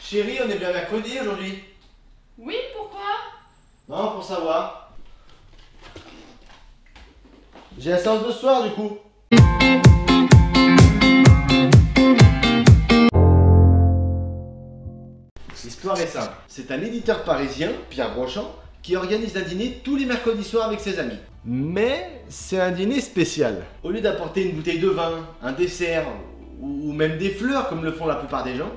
Chérie, on est bien mercredi aujourd'hui? Oui, pourquoi? Non, pour savoir. J'ai la séance de ce soir du coup. L'histoire est simple. C'est un éditeur parisien, Pierre Brochant, qui organise un dîner tous les mercredis soirs avec ses amis. Mais c'est un dîner spécial. Au lieu d'apporter une bouteille de vin, un dessert ou même des fleurs comme le font la plupart des gens,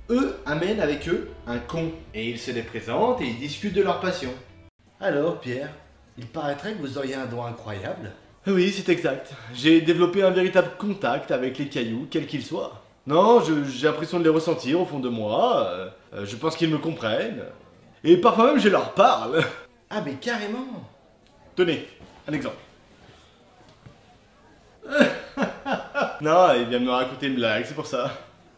eux amènent avec eux un con. Et ils se les présentent et ils discutent de leur passion. Alors Pierre, il paraîtrait que vous auriez un don incroyable. Oui, c'est exact. J'ai développé un véritable contact avec les cailloux, quels qu'ils soient. Non, j'ai l'impression de les ressentir au fond de moi. Je pense qu'ils me comprennent. Et parfois même je leur parle. Ah mais carrément. Tenez, un exemple. Non, il vient de me raconter une blague, c'est pour ça.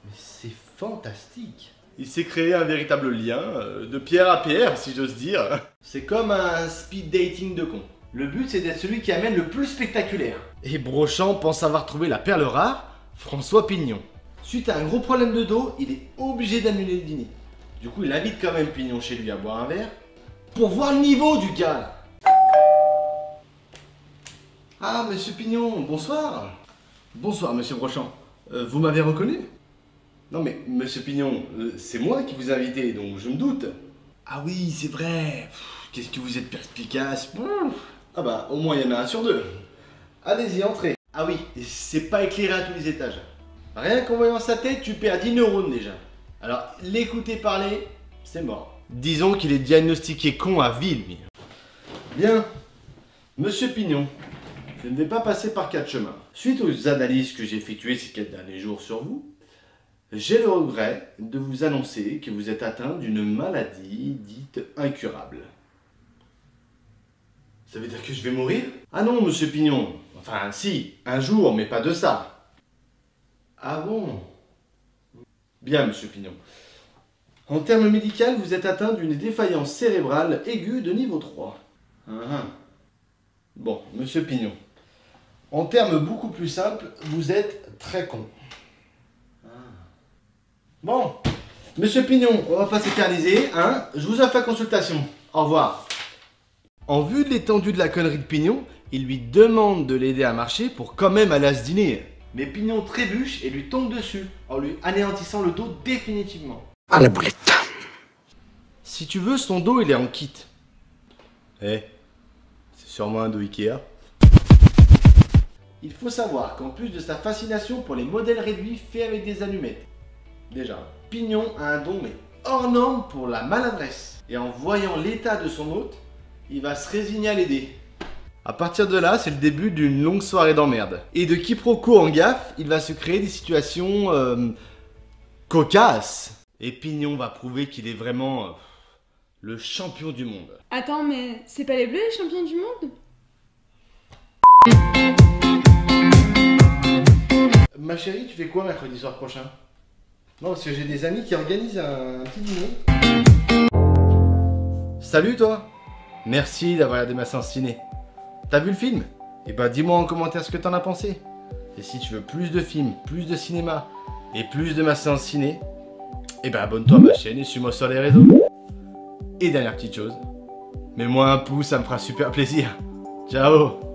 Mais c'est fantastique. Il s'est créé un véritable lien, de pierre à pierre, si j'ose dire. C'est comme un speed dating de con. Le but, c'est d'être celui qui amène le plus spectaculaire. Et Brochant pense avoir trouvé la perle rare, François Pignon. Suite à un gros problème de dos, il est obligé d'annuler le dîner. Du coup, il invite quand même Pignon chez lui à boire un verre, pour voir le niveau du gars. Ah, monsieur Pignon, bonsoir. Bonsoir, monsieur Brochant. Vous m'avez reconnu? Non mais, monsieur Pignon, c'est moi qui vous ai invité, donc je me doute. Ah oui, c'est vrai. Qu'est-ce que vous êtes perspicace. Ah bah, au moins il y en a un sur deux. Allez-y, entrez. Ah oui, c'est pas éclairé à tous les étages. Rien qu'en voyant sa tête, tu perds 10 neurones déjà. Alors, l'écouter parler, c'est mort. Disons qu'il est diagnostiqué con à vie, lui. Bien. Monsieur Pignon, je ne vais pas passer par quatre chemins. Suite aux analyses que j'ai effectuées ces 4 derniers jours sur vous, j'ai le regret de vous annoncer que vous êtes atteint d'une maladie dite incurable. Ça veut dire que je vais mourir? Ah non, monsieur Pignon. Enfin, si, un jour, mais pas de ça. Ah bon? Bien, monsieur Pignon. En termes médicaux, vous êtes atteint d'une défaillance cérébrale aiguë de niveau 3. Bon, monsieur Pignon. En termes beaucoup plus simples, vous êtes très con. Bon, monsieur Pignon, on va pas s'éterniser, hein? Je vous offre la consultation. Au revoir. En vue de l'étendue de la connerie de Pignon, il lui demande de l'aider à marcher pour quand même aller à ce dîner. Mais Pignon trébuche et lui tombe dessus, en lui anéantissant le dos définitivement. À la boulette. Si tu veux, son dos il est en kit. Eh, c'est sûrement un dos Ikea. Il faut savoir qu'en plus de sa fascination pour les modèles réduits faits avec des allumettes, déjà, Pignon a un don mais hors norme pour la maladresse. Et en voyant l'état de son hôte, il va se résigner à l'aider. À partir de là, c'est le début d'une longue soirée d'emmerde. Et de quiproquo en gaffe, il va se créer des situations cocasses. Et Pignon va prouver qu'il est vraiment le champion du monde. Attends, mais c'est pas les Bleus les champions du monde? Ma chérie, tu fais quoi mercredi soir prochain? Non, parce que j'ai des amis qui organisent un petit dîner. Salut toi! Merci d'avoir regardé ma séance ciné. T'as vu le film? Eh ben dis-moi en commentaire ce que t'en as pensé. Et si tu veux plus de films, plus de cinéma et plus de ma séance ciné, eh ben abonne-toi à ma chaîne et suis-moi sur les réseaux. Et dernière petite chose, mets-moi un pouce, ça me fera super plaisir. Ciao!